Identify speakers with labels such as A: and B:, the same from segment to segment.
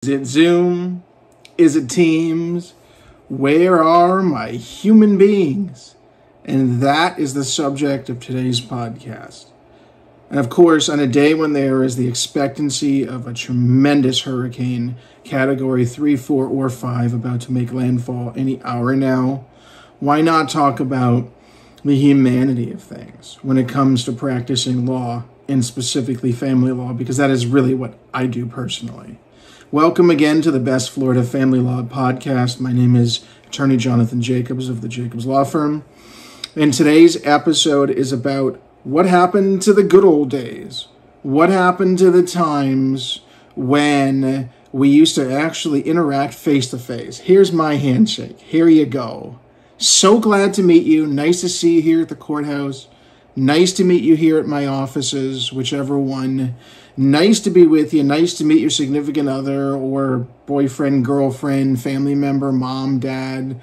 A: Is it Zoom? Is it Teams? Where are my human beings? And that is the subject of today's podcast. And of course, on a day when there is the expectancy of a tremendous hurricane, category 3, 4, or 5, about to make landfall any hour now, why not talk about the humanity of things when it comes to practicing law, and specifically family law, because that is really what I do personally. Welcome again to the Best Florida Family Law Podcast. My name is Attorney Jonathan Jacobs of the Jacobs Law Firm. And today's episode is about what happened to the good old days. What happened to the times when we used to actually interact face-to-face. Here's my handshake. Here you go. So glad to meet you. Nice to see you here at the courthouse. Nice to meet you here at my offices, whichever one. Nice to be with you. Nice to meet your significant other or boyfriend, girlfriend, family member, mom, dad,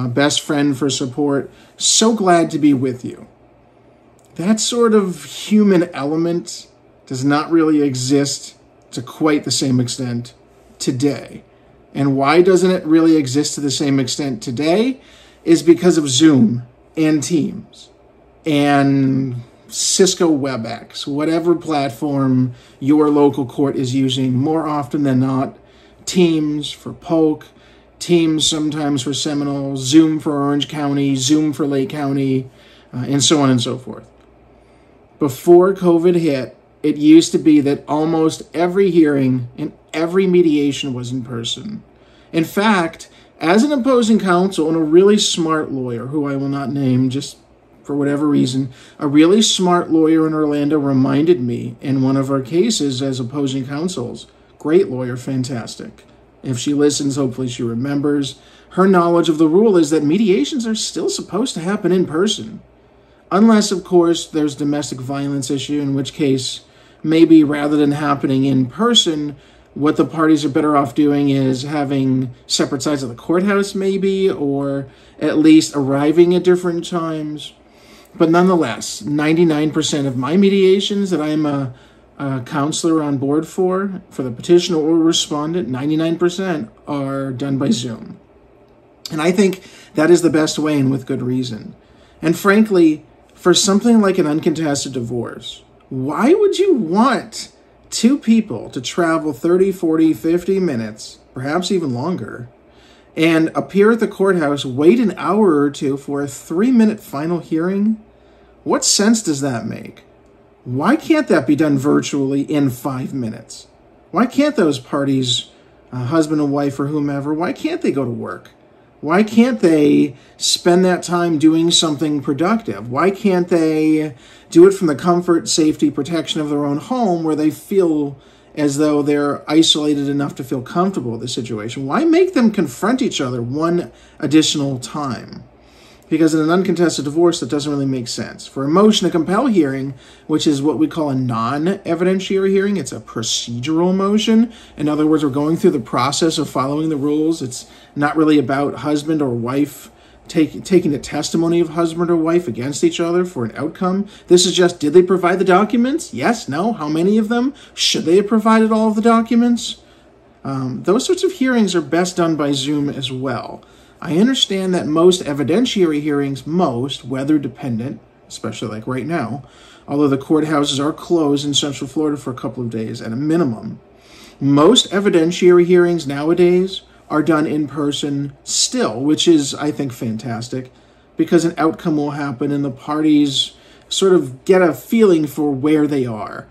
A: best friend for support. So glad to be with you. That sort of human element does not really exist to quite the same extent today. And why doesn't it really exist to the same extent today is because of Zoom and Teams and Cisco WebEx, whatever platform your local court is using, more often than not. Teams for Polk, Teams sometimes for Seminole, Zoom for Orange County, Zoom for Lake County, and so on and so forth. Before COVID hit, it used to be that almost every hearing and every mediation was in person. In fact, as an opposing counsel and a really smart lawyer, who I will not name just for whatever reason, a really smart lawyer in Orlando reminded me in one of our cases as opposing counsels. Great lawyer, fantastic. If she listens, hopefully she remembers. Her knowledge of the rule is that mediations are still supposed to happen in person. Unless, of course, there's domestic violence issue, in which case, maybe rather than happening in person, what the parties are better off doing is having separate sides of the courthouse maybe, or at least arriving at different times. But nonetheless, 99% of my mediations that I'm a counselor on board for the petitioner or respondent, 99% are done by Zoom. And I think that is the best way, and with good reason. And frankly, for something like an uncontested divorce, why would you want two people to travel 30, 40, 50 minutes, perhaps even longer, and appear at the courthouse, wait an hour or two for a 3-minute final hearing? What sense does that make? Why can't that be done virtually in 5 minutes? Why can't those parties, husband and wife or whomever, why can't they go to work? Why can't they spend that time doing something productive? Why can't they do it from the comfort, safety, protection of their own home where they feel as though they're isolated enough to feel comfortable with the situation? Why make them confront each other one additional time? Because in an uncontested divorce, that doesn't really make sense. For a motion to compel hearing, which is what we call a non-evidentiary hearing, it's a procedural motion. In other words, we're going through the process of following the rules. It's not really about husband or wife taking the testimony of husband or wife against each other for an outcome. This is just, did they provide the documents? Yes, no, how many of them? Should they have provided all of the documents? Those sorts of hearings are best done by Zoom as well. I understand that most evidentiary hearings, weather dependent, especially like right now, although the courthouses are closed in Central Florida for a couple of days at a minimum, most evidentiary hearings nowadays are done in person still, which is, I think, fantastic, because an outcome will happen and the parties sort of get a feeling for where they are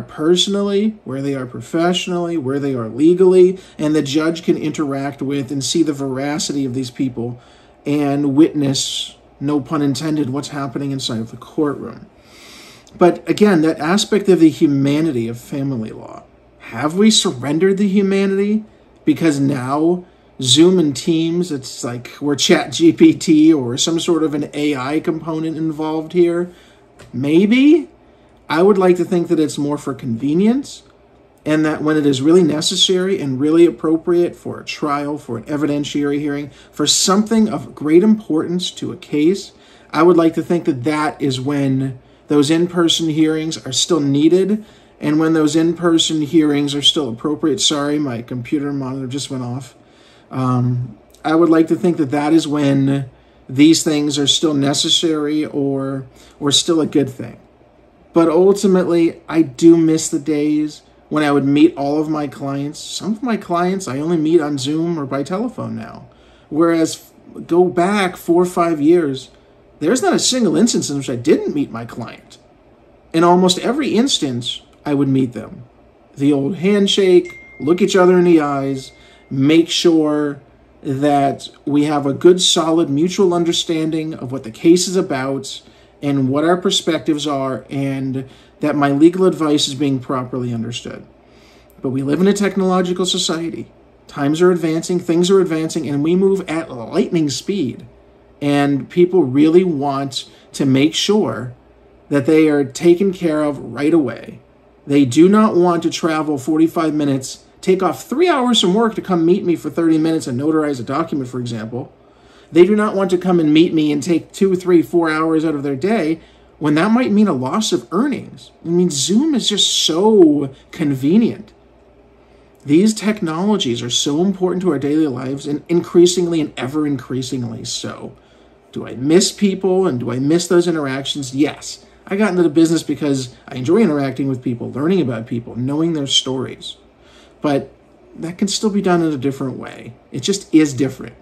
A: personally, where they are professionally, where they are legally, and the judge can interact with and see the veracity of these people and witness, no pun intended, what's happening inside of the courtroom. But again, that aspect of the humanity of family law, have we surrendered the humanity? Because now Zoom and Teams, it's like we're ChatGPT or some sort of an AI component involved here. Maybe. I would like to think that it's more for convenience, and that when it is really necessary and really appropriate for a trial, for an evidentiary hearing, for something of great importance to a case, I would like to think that that is when those in-person hearings are still needed and when those in-person hearings are still appropriate. Sorry, my computer monitor just went off. I would like to think that that is when these things are still necessary or still a good thing. But ultimately, I do miss the days when I would meet all of my clients. Some of my clients I only meet on Zoom or by telephone now. Whereas go back 4 or 5 years, there's not a single instance in which I didn't meet my client. In almost every instance, I would meet them. The old handshake, look each other in the eyes, make sure that we have a good, solid mutual understanding of what the case is about and what our perspectives are, and that my legal advice is being properly understood. But we live in a technological society. Times are advancing, things are advancing, and we move at lightning speed. And people really want to make sure that they are taken care of right away. They do not want to travel 45 minutes, take off 3 hours from work to come meet me for 30 minutes and notarize a document, for example. They do not want to come and meet me and take 2, 3, 4 hours out of their day when that might mean a loss of earnings. I mean, Zoom is just so convenient. These technologies are so important to our daily lives, and increasingly and ever increasingly so. Do I miss people and do I miss those interactions? Yes. I got into the business because I enjoy interacting with people, learning about people, knowing their stories. But that can still be done in a different way. It just is different.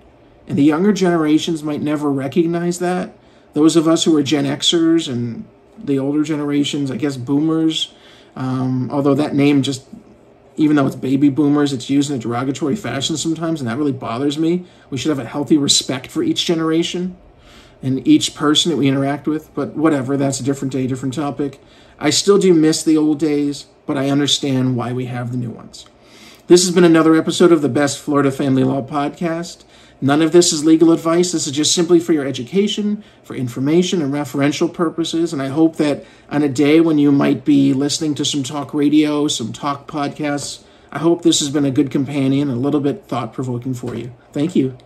A: And the younger generations might never recognize that. Those of us who are Gen Xers and the older generations, I guess boomers, although that name just, even though it's baby boomers, it's used in a derogatory fashion sometimes, and that really bothers me. We should have a healthy respect for each generation and each person that we interact with. But whatever, that's a different day, different topic. I still do miss the old days, but I understand why we have the new ones. This has been another episode of the Best Florida Family Law Podcast. None of this is legal advice. This is just simply for your education, for information and referential purposes. And I hope that on a day when you might be listening to some talk radio, some talk podcasts, I hope this has been a good companion, a little bit thought-provoking for you. Thank you.